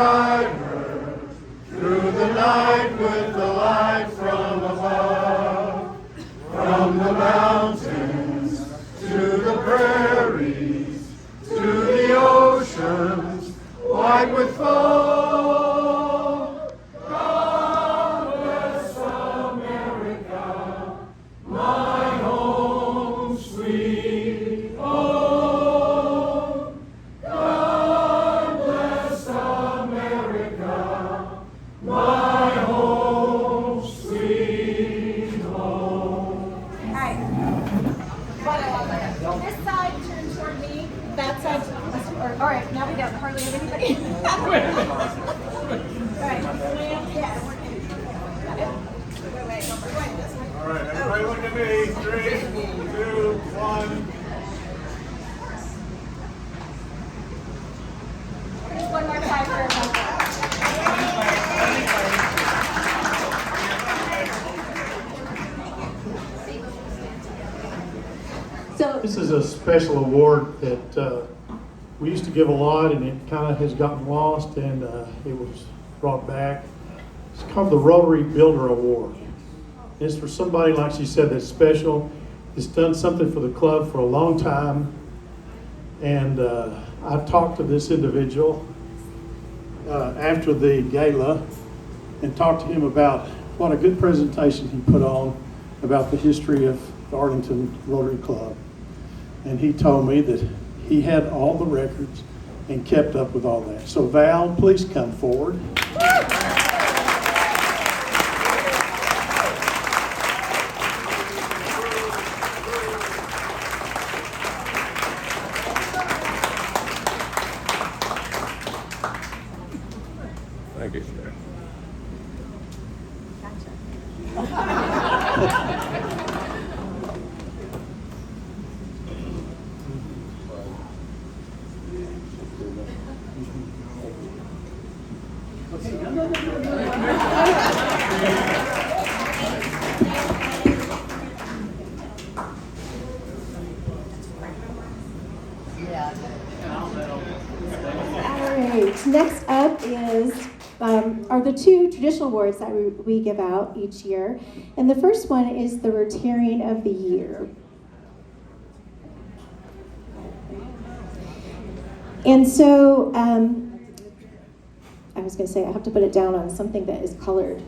guide her through the night with the light from above. From the mountains to the prairies, to the oceans white with foam. God bless America, my home sweet home. God bless America, my home sweet home. All right. This side turn toward me. That side. All right. Now we got hardly everybody. All right. Yeah. All right, everybody look at me. 3, 2, 1. Just one more time for everyone. This is a special award that we used to give a lot, and it kind of has gotten lost, and it was brought back. It's called the Rotary Builder Award. It's for somebody, like she said, that's special. It's done something for the club for a long time, and I talked to this individual after the gala and talked to him about what a good presentation he put on about the history of the Arlington Rotary Club. And he told me that he had all the records and kept up with all that. So Val, please come forward. Thank you, sir. Alright, next up are the two traditional awards that we give out each year. And the first one is the Rotarian of the Year. And so, I was going to say I have to put it down on something that is colored.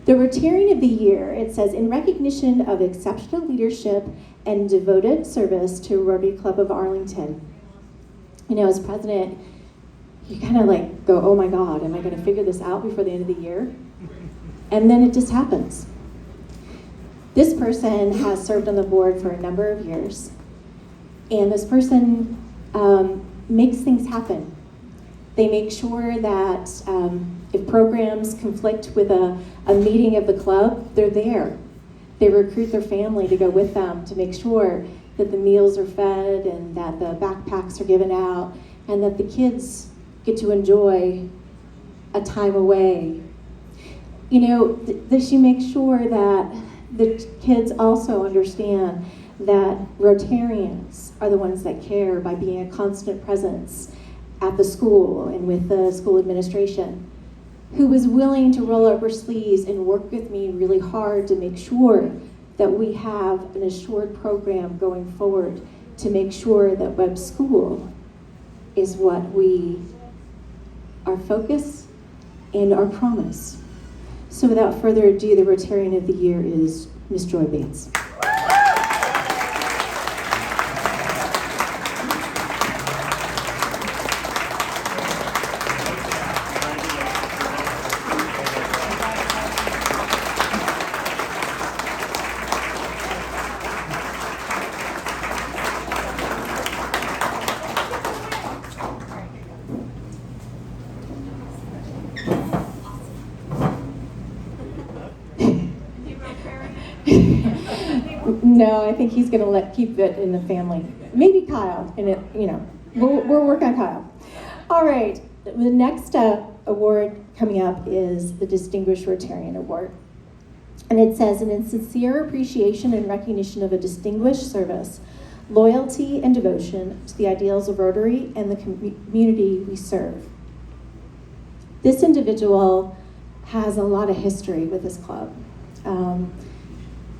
The Rotarian of the Year, it says, in recognition of exceptional leadership and devoted service to Rotary Club of Arlington. You know, as president, you kind of like go, oh my God, am I going to figure this out before the end of the year? And then it just happens. This person has served on the board for a number of years, and this person makes things happen. They make sure that if programs conflict with a meeting of the club, they're there. They recruit their family to go with them to make sure that the meals are fed and that the backpacks are given out and that the kids get to enjoy a time away. You know, she makes sure that the kids also understand that Rotarians are the ones that care by being a constant presence at the school and with the school administration, who was willing to roll up her sleeves and work with me really hard to make sure that we have an assured program going forward to make sure that web school is what our focus and our promise. So without further ado, the Rotarian of the Year is Miss Joy Bates. No, I think he's going to keep it in the family. Maybe Kyle, and we'll work on Kyle. All right, the next award coming up is the Distinguished Rotarian Award. And it says, in sincere appreciation and recognition of a distinguished service, loyalty and devotion to the ideals of Rotary and the community we serve. This individual has a lot of history with this club.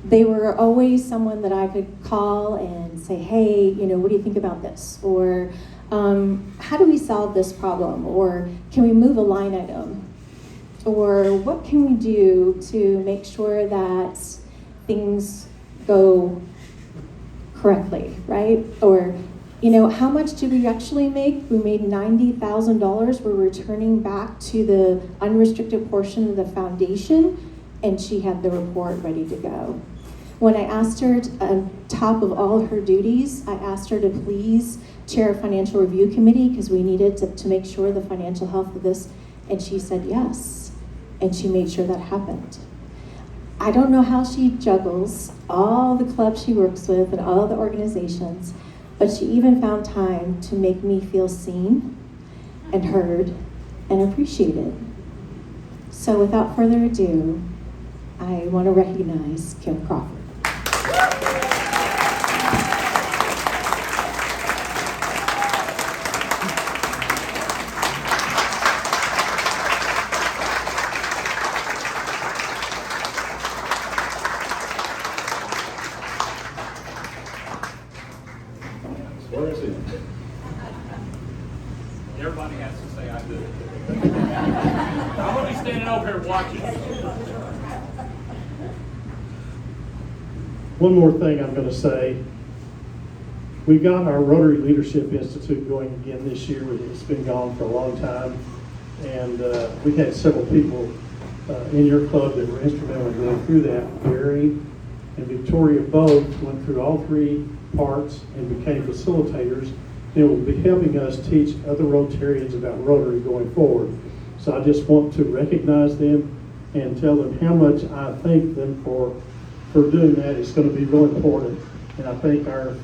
They were always someone that I could call and say, hey, what do you think about this? Or how do we solve this problem? Or can we move a line item? Or what can we do to make sure that things go correctly, right? Or, how much did we actually make? We made $90,000. We're returning back to the unrestricted portion of the foundation, and she had the report ready to go. When I asked her, on top of all her duties, I asked her to please chair a financial review committee because we needed to make sure the financial health of this, and she said yes, and she made sure that happened. I don't know how she juggles all the clubs she works with and all the organizations, but she even found time to make me feel seen and heard and appreciated. So without further ado, I want to recognize Kim Crawford. Where is he? Everybody has to say I do. I'm going to be standing over here watching. One more thing I'm going to say. We've got our Rotary Leadership Institute going again this year. It's been gone for a long time. And we had several people in your club that were instrumental in going through that. Barry and Victoria both went through all three parts and became facilitators. They will be helping us teach other Rotarians about Rotary going forward. So I just want to recognize them and tell them how much I thank them for doing that. It's going to be real important. And I think our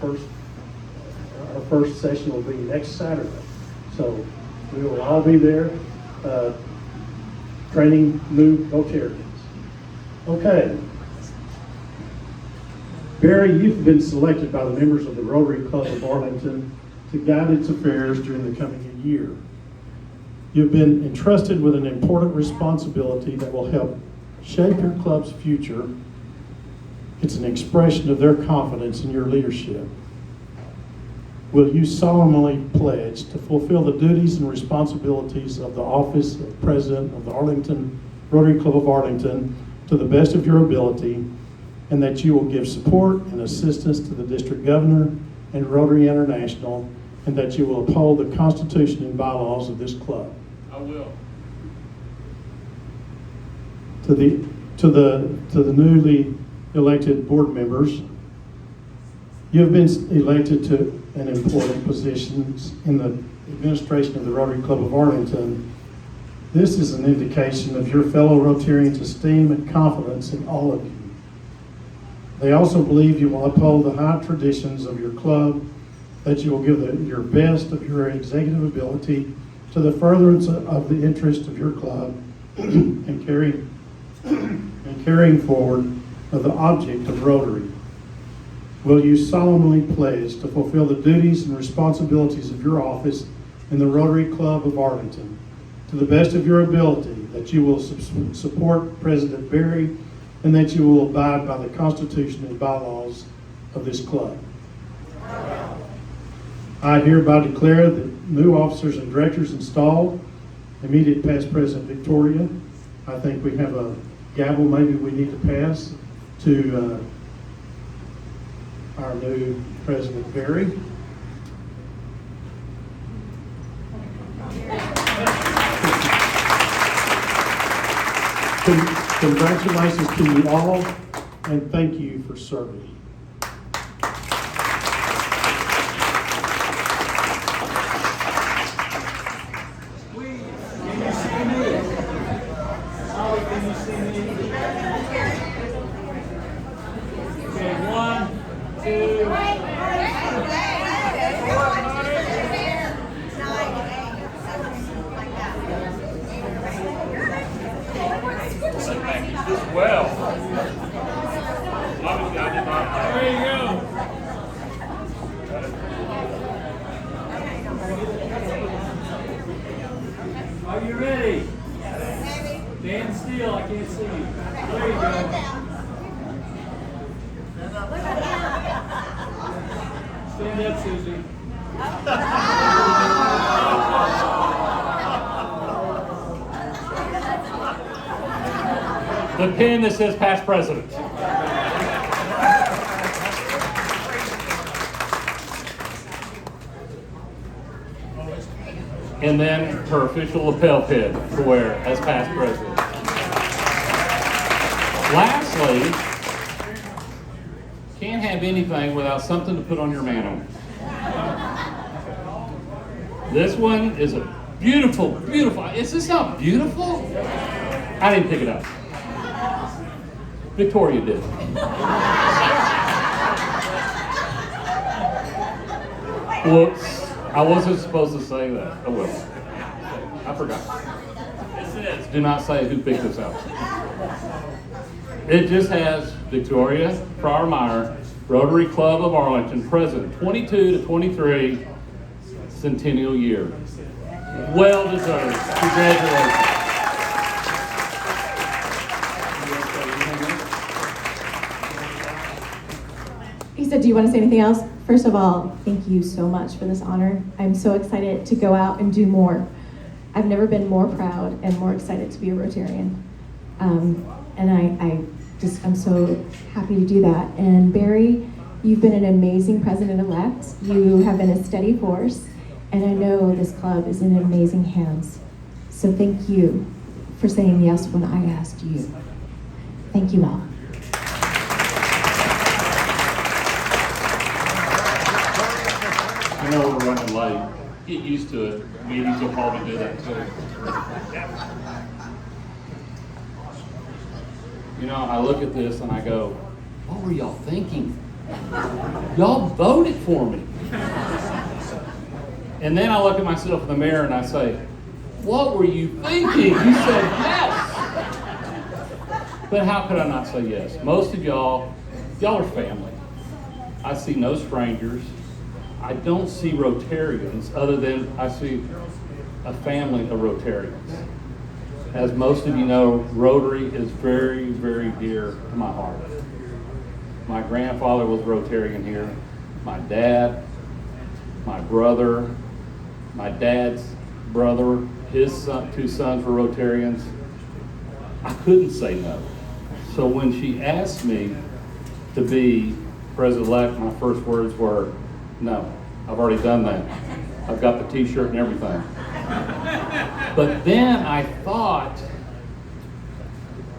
first session will be next Saturday. So we will all be there training new Rotarians. Okay. Barry, you've been selected by the members of the Rotary Club of Arlington to guide its affairs during the coming year. You've been entrusted with an important responsibility that will help shape your club's future. It's an expression of their confidence in your leadership. Will you solemnly pledge to fulfill the duties and responsibilities of the office of President of the Arlington Rotary Club of Arlington to the best of your ability, and that you will give support and assistance to the District Governor and Rotary International, and that you will uphold the Constitution and bylaws of this club? I will. To the newly elected board members, you have been elected to an important positions in the administration of the Rotary Club of Arlington. This is an indication of your fellow Rotarians' esteem and confidence in all of you. They also believe you will uphold the high traditions of your club, that you will give your best of your executive ability to the furtherance of the interest of your club and carrying forward of the object of Rotary. Will you solemnly pledge to fulfill the duties and responsibilities of your office in the Rotary Club of Arlington to the best of your ability, that you will support President Barry, and that you will abide by the Constitution and bylaws of this club? I hereby declare that new officers and directors installed. Immediate past President Victoria. I think we have a gavel maybe we need to pass to our new President Barry. Congratulations to you all, and thank you for serving. Well, obviously I did not. There you go. Are you ready? stand still, I can't see you. There you go. Stand up, Susie. The pin that says past president. And then her official lapel pin to wear as past president. Lastly, can't have anything without something to put on your mantle. This one is a beautiful, beautiful. Is this not beautiful? I didn't pick it up. Victoria did. Whoops. I wasn't supposed to say that. Oh well. I forgot. It says, do not say who picked this out. It just has Victoria Fryer-Meyer, Rotary Club of Arlington, President, 22 to 23, centennial year. Well deserved. Congratulations. He said, do you want to say anything else? First of all, thank you so much for this honor. I'm so excited to go out and do more. I've never been more proud and more excited to be a Rotarian. And I'm so happy to do that. And Barry, you've been an amazing president-elect. You have been a steady force. And I know this club is in amazing hands. So thank you for saying yes when I asked you. Thank you all. I know we're running late. Get used to it. Meetings will probably do that too. You know, I look at this and I go, what were y'all thinking? Y'all voted for me. And then I look at myself in the mirror and I say, what were you thinking? You said yes. But how could I not say yes? Most of y'all are family. I see no strangers. I don't see Rotarians other than I see a family of Rotarians. As most of you know, Rotary is very, very dear to my heart. My grandfather was Rotarian here. My dad, my brother, my dad's brother, his two sons were Rotarians. I couldn't say no. So when she asked me to be president-elect, my first words were, no, I've already done that. I've got the t-shirt and everything. But then I thought,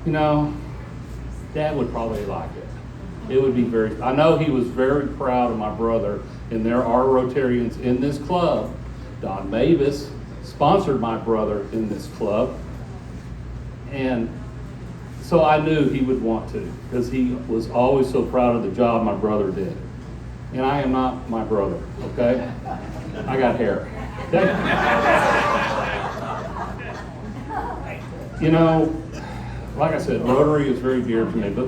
you know, Dad would probably like it. It would be I know he was very proud of my brother, and there are Rotarians in this club. Don Mavis sponsored my brother in this club. And so I knew he would want to, because he was always so proud of the job my brother did. And I am not my brother, okay? I got hair. Okay? You know, like I said, Rotary is very dear to me. But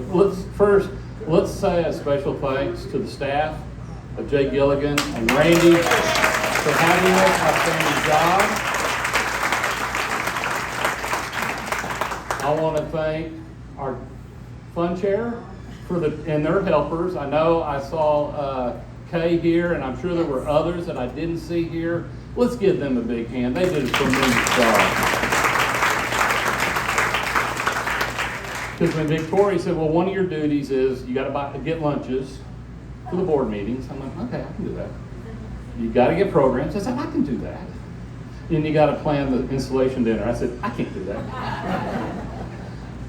let's say a special thanks to the staff of Jay Gilligan and Randy for having us outstanding job. I want to thank our fund chair and their helpers. I know I saw Kay here, and I'm sure there were others that I didn't see here. Let's give them a big hand. They did a tremendous job. Because when Victoria said, well, one of your duties is you got to get lunches for the board meetings. I'm like, okay, I can do that. You got to get programs. I said, I can do that. And you got to plan the installation dinner. I said, I can't do that.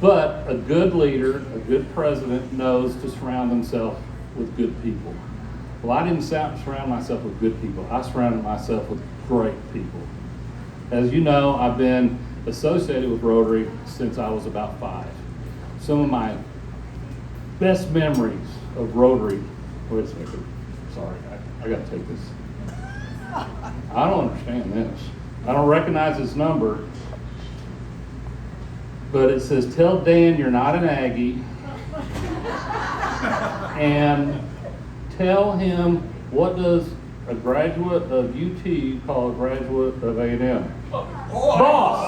But a good leader, a good president knows to surround himself with good people. Well, I didn't surround myself with good people. I surrounded myself with great people. As you know, I've been associated with Rotary since I was about 5. Some of my best memories of Rotary, wait a second, sorry, I gotta take this. I don't understand this. I don't recognize this number, but it says, tell Dan you're not an Aggie, and tell him, what does a graduate of UT call a graduate of A&M? Boss!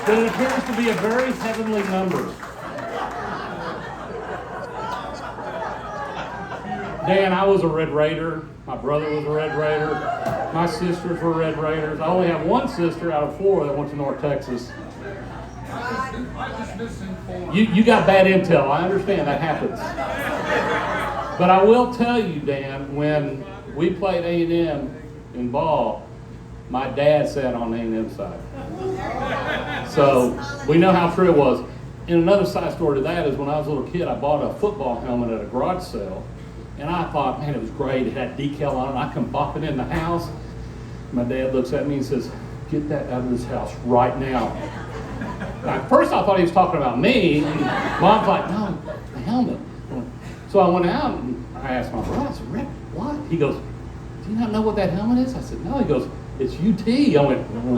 but it appears to be a very heavenly number. Dan, I was a Red Raider. My brother was a Red Raider. My sisters were Red Raiders. I only have one sister out of 4 that went to North Texas. You got bad intel. I understand that happens. But I will tell you, Dan, when we played A&M in ball, my dad sat on the A&M side. So we know how true it was. And another side story to that is when I was a little kid, I bought a football helmet at a garage sale. And I thought, man, it was great. It had decal on it. I come bopping in the house. My dad looks at me and says, get that out of this house right now. At first I thought he was talking about me. And Mom's like, no, the helmet. So I went out and I asked my brother, I said, Rick, what? He goes, do you not know what that helmet is? I said, no. He goes, it's UT. I went, ooh.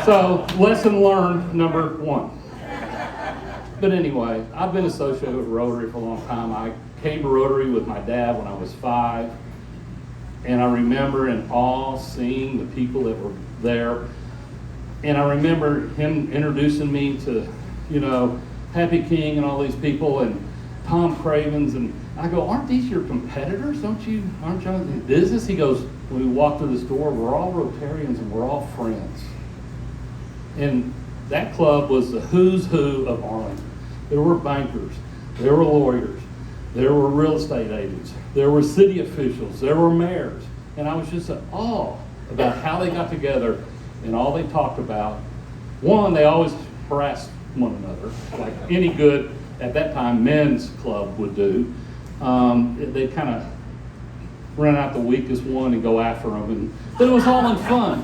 So lesson learned number 1. But anyway, I've been associated with Rotary for a long time. I came to Rotary with my dad when I was 5. And I remember in awe seeing the people that were there. And I remember him introducing me to, Happy King and all these people and Tom Cravens. And I go, aren't these your competitors? Aren't you in business? He goes, when we walk through this door, we're all Rotarians and we're all friends. And that club was the who's who of Arlington. There were bankers, there were lawyers, there were real estate agents, there were city officials, there were mayors. And I was just in awe about how they got together and all they talked about. One, they always harassed one another, like any good, at that time, men's club would do. They kind of run out the weakest one and go after them. But it was all in fun.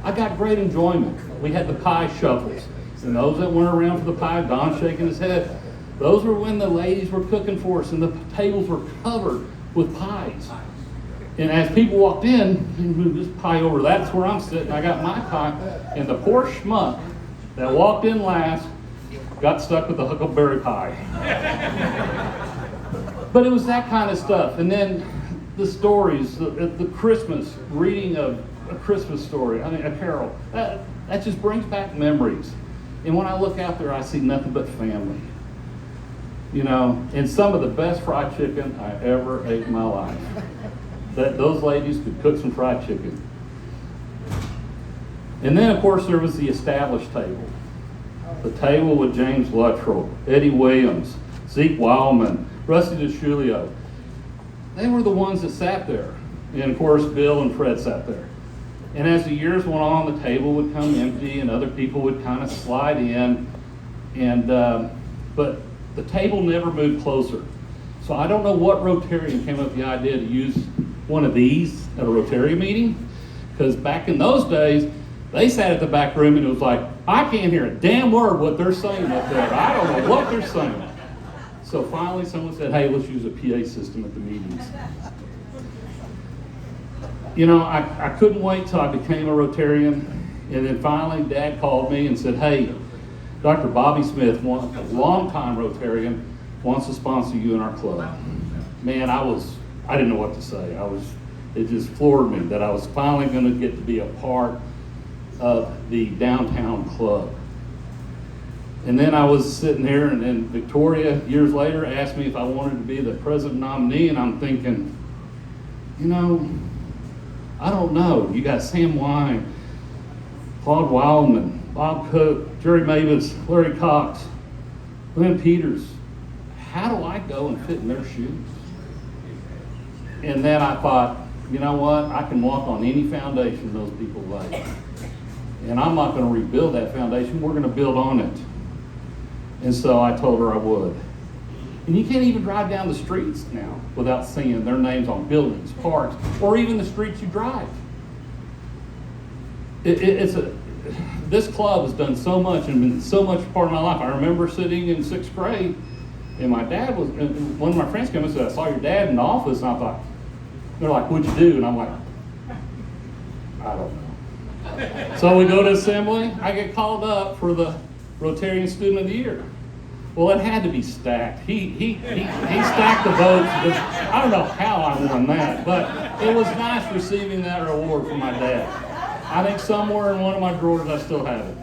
I got great enjoyment. We had the pie shuffles. And those that went around for the pie, Don shaking his head, those were when the ladies were cooking for us and the tables were covered with pies. And as people walked in, move this pie over, that's where I'm sitting. I got my pie. And the poor schmuck that walked in last got stuck with the huckleberry pie. But it was that kind of stuff. And then the stories, the Christmas, reading of a Christmas story, a carol, that just brings back memories. And when I look out there, I see nothing but family. And some of the best fried chicken I ever ate in my life. Those ladies could cook some fried chicken. And then, of course, there was the established table. The table with James Luttrell, Eddie Williams, Zeke Wildman, Rusty DeShulio. They were the ones that sat there. And, of course, Bill and Fred sat there. And as the years went on, the table would come empty and other people would kind of slide in. But the table never moved closer. So I don't know what Rotarian came up with the idea to use one of these at a Rotary meeting. Because back in those days, they sat at the back room and it was like, I can't hear a damn word what they're saying up there. I don't know what they're saying. So finally someone said, hey, let's use a PA system at the meetings. I couldn't wait till I became a Rotarian, and then finally Dad called me and said, hey, Dr. Bobby Smith, a longtime Rotarian, wants to sponsor you in our club. Man, I didn't know what to say. It just floored me that I was finally going to get to be a part of the downtown club. And then I was sitting there, and then Victoria, years later, asked me if I wanted to be the president nominee, and I'm thinking, I don't know. You got Sam Wine, Claude Wildman, Bob Cook, Jerry Mavis, Larry Cox, Lynn Peters. How do I go and fit in their shoes? And then I thought, you know what? I can walk on any foundation those people lay. And I'm not going to rebuild that foundation. We're going to build on it. And so I told her I would. And you can't even drive down the streets now without seeing their names on buildings, parks, or even the streets you drive. This club has done so much and been so much part of my life. I remember sitting in 6th grade, and my dad was, and one of my friends came and said, I saw your dad in the office, and I thought, they're like, what'd you do? And I'm like, I don't know. So we go to assembly, I get called up for the Rotarian Student of the Year. Well, it had to be stacked. He stacked the votes. I don't know how I won that, but it was nice receiving that award from my dad. I think somewhere in one of my drawers I still have it.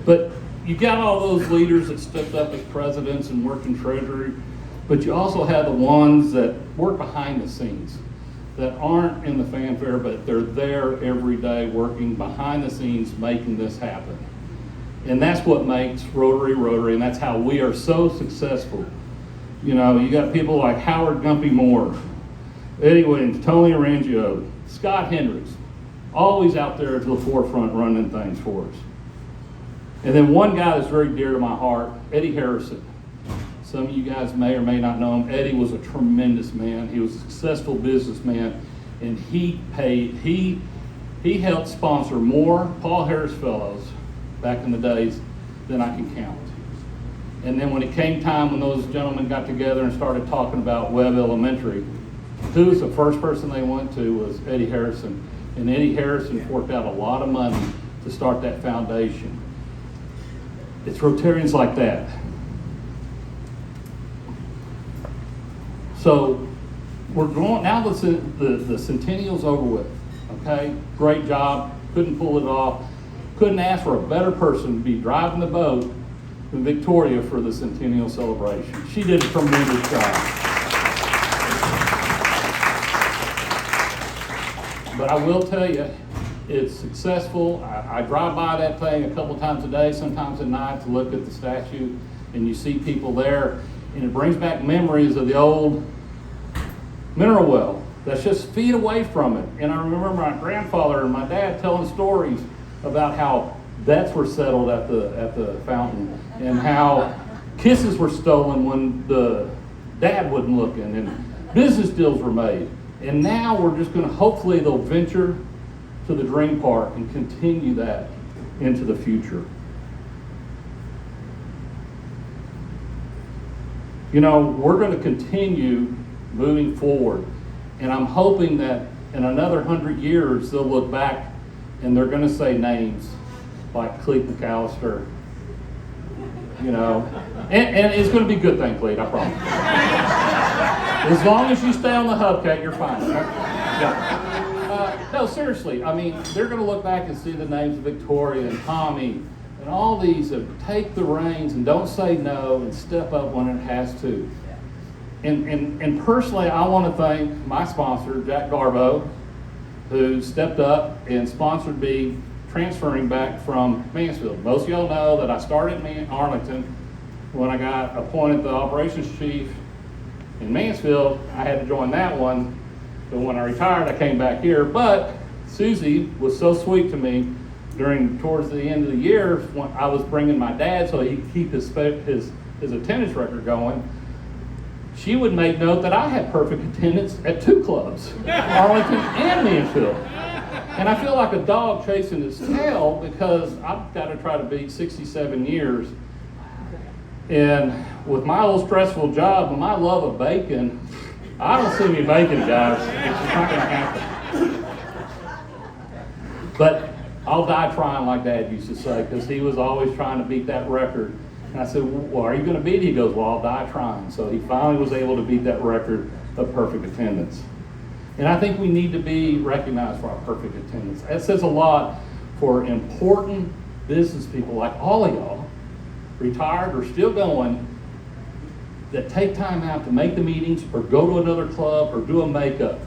But you got all those leaders that stepped up as presidents and worked in Treasury, but you also have the ones that work behind the scenes, that aren't in the fanfare, but they're there every day working behind the scenes making this happen. And that's what makes Rotary, and that's how we are so successful. You know, you got people like Howard Gumpy Moore, Eddie Williams, Tony Arangio, Scott Hendricks, always out there to the forefront running things for us. And then one guy that's very dear to my heart, Eddie Harrison. Some of you guys may or may not know him. Eddie was a tremendous man. He was a successful businessman, and he helped sponsor more Paul Harris Fellows back in the days than I can count. And then when it came time when those gentlemen got together and started talking about Webb Elementary, who was the first person they went to was Eddie Harrison. And Eddie Harrison forked out a lot of money to start that foundation. It's Rotarians like that. So we're going, now the centennial's over with, okay? Great job, couldn't pull it off. Couldn't ask for a better person to be driving the boat than Victoria for the centennial celebration. She did a tremendous job. But I will tell you, it's successful. I drive by that thing a couple times a day, sometimes at night, to look at the statue, and you see people there, and it brings back memories of the old mineral well that's just feet away from it. And I remember my grandfather and my dad telling stories about how bets were settled at the fountain, and how kisses were stolen when the dad wasn't looking, and business deals were made. And now we're just going to, hopefully they'll venture to the Dream Park and continue that into the future. You know, we're going to continue moving forward, and I'm hoping that in another 100 years they'll look back and they're going to say names like Clete McAllister, you know, and it's going to be a good thing, Clete, I promise. As long as you stay on the hubcap, you're fine. Yeah. No, seriously, I mean, they're going to look back and see the names of Victoria and Tommy and all these that take the reins and don't say no and step up when it has to. And personally, I want to thank my sponsor, Jack Garbo, who stepped up and sponsored me transferring back from Mansfield. Most of y'all know that I started in Arlington. When I got appointed the operations chief in Mansfield, I had to join that one. But when I retired, I came back here. But Susie was so sweet to me towards the end of the year when I was bringing my dad so he could keep his attendance record going. She would make note that I had perfect attendance at 2 clubs, Arlington and Mansfield. And I feel like a dog chasing its tail because I've got to try to beat 67 years. And with my old stressful job and my love of bacon, I don't see me baking, guys. It's just not going to happen. But I'll die trying, like Dad used to say, because he was always trying to beat that record. And I said, well, are you going to beat it? He goes, well, I'll die trying. So he finally was able to beat that record of perfect attendance. And I think we need to be recognized for our perfect attendance. That says a lot for important business people like all of y'all, retired or still going, that take time out to make the meetings or go to another club or do a makeup.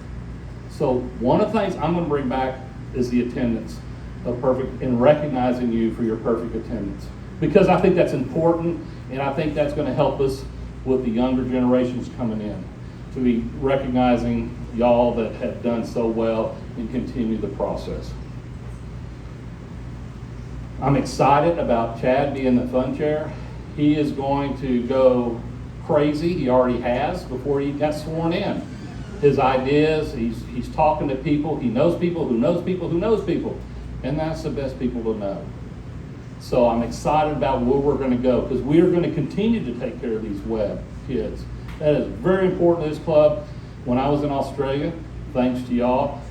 So one of the things I'm going to bring back is the attendance of perfect, and recognizing you for your perfect attendance. Because I think that's important, and I think that's going to help us with the younger generations coming in, to be recognizing y'all that have done so well and continue the process. I'm excited about Chad being the fun chair. He is going to go crazy. He already has before he got sworn in. His ideas, he's talking to people. He knows people who knows people who knows people. And that's the best people to know. So I'm excited about where we're going to go, because we are going to continue to take care of these Webb kids. That is very important to this club. When I was in Australia, thanks to y'all,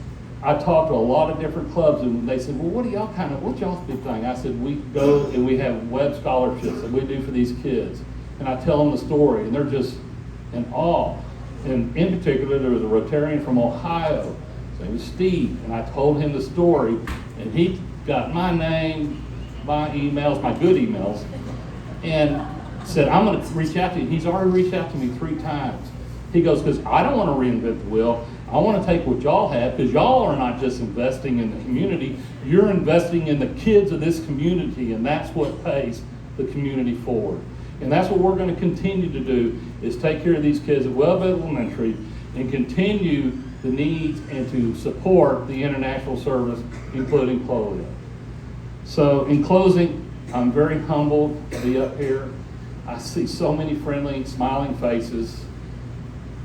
I talked to a lot of different clubs, and they said, well, what's y'all's big thing? I said, we go and we have Webb scholarships that we do for these kids. and I tell them the story, and they're just in awe. And in particular, there was a Rotarian from Ohio. His name was Steve, and I told him the story, and he got my name, my emails, my good emails, and said, I'm going to reach out to you. He's already reached out to me 3 times. He goes, because I don't want to reinvent the wheel. I want to take what y'all have, because y'all are not just investing in the community, you're investing in the kids of this community, and that's what pays the community forward. And that's what we're going to continue to do, is take care of these kids at Webb Elementary and continue the needs and to support the international service, including polio. So in closing, I'm very humbled to be up here. I see so many friendly, smiling faces.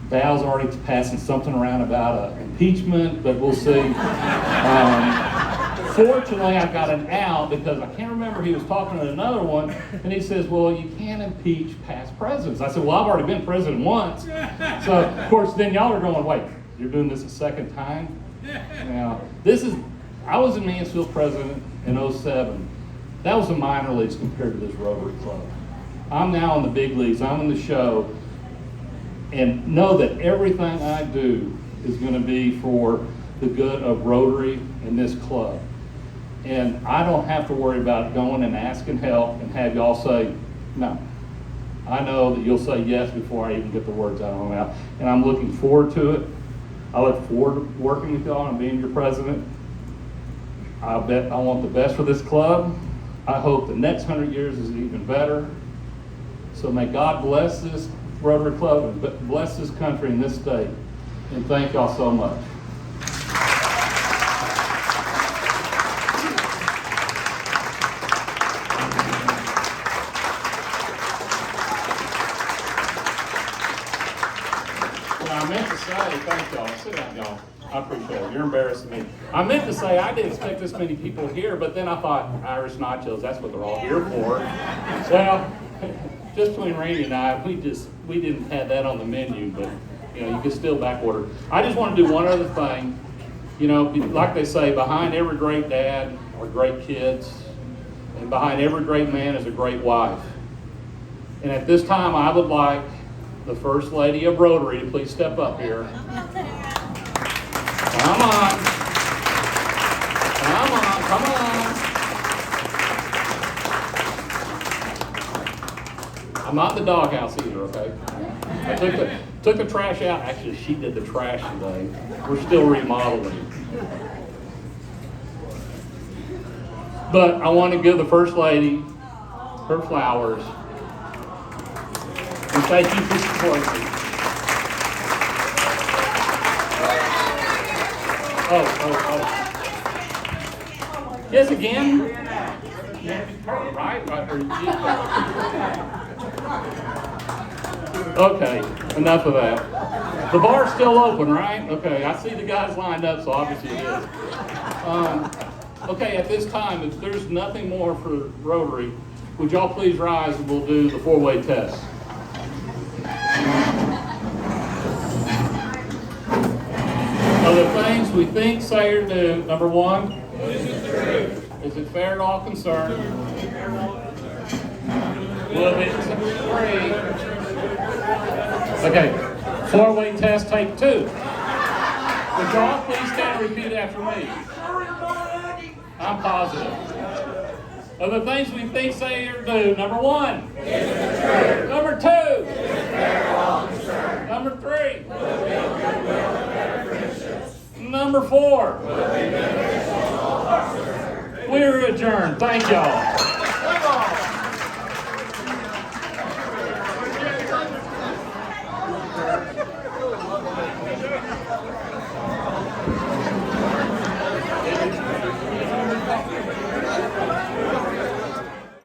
Val's already passing something around about impeachment, but we'll see. Fortunately, I got an out because I can't remember, he was talking to another one, and he says, well, you can't impeach past presidents. I said, well, I've already been president once. So, of course, then y'all are going, wait, you're doing this a second time? Now, I was in Mansfield president in 2007. That was the minor leagues compared to this Rotary Club. I'm now in the big leagues, I'm in the show, and know that everything I do is going to be for the good of Rotary and this club. And I don't have to worry about going and asking help and have y'all say no. I know that you'll say yes before I even get the words out of my mouth. And I'm looking forward to it. I look forward to working with y'all and being your president. I bet I want the best for this club. I hope the next 100 years is even better. So may God bless this Rotary Club and bless this country and this state. And thank y'all so much. I meant to say, thank y'all. Sit down, y'all. I appreciate it. You're embarrassing me. I meant to say I didn't expect this many people here, but then I thought Irish nachos, that's what they're all here for. Well, just between Randy and I, we didn't have that on the menu, but you know, you can still back order. I just want to do one other thing. You know, like they say, behind every great dad are great kids, and behind every great man is a great wife. And at this time, I would like the First Lady of Rotary to please step up here. Come on. Come on, come on. I'm not in the doghouse either, okay? I took the trash out. Actually, she did the trash today. We're still remodeling. But I want to give the First Lady her flowers. And thank you for supporting me. Oh. Yes, again? Right? Okay, enough of that. The bar's still open, right? Okay, I see the guys lined up, so obviously it is. Okay, at this time, if there's nothing more for Rotary, would y'all please rise and we'll do the 4-way test. Of the things we think, say, or do, number 1, is it fair to all concerned? Will it be 3? Okay, 4-way test, take 2. Would y'all please stand and repeat after me? I'm positive. Of the things we think, say, or do, number 1. Number 2. Number 3. Number 4. We're adjourned. Thank y'all.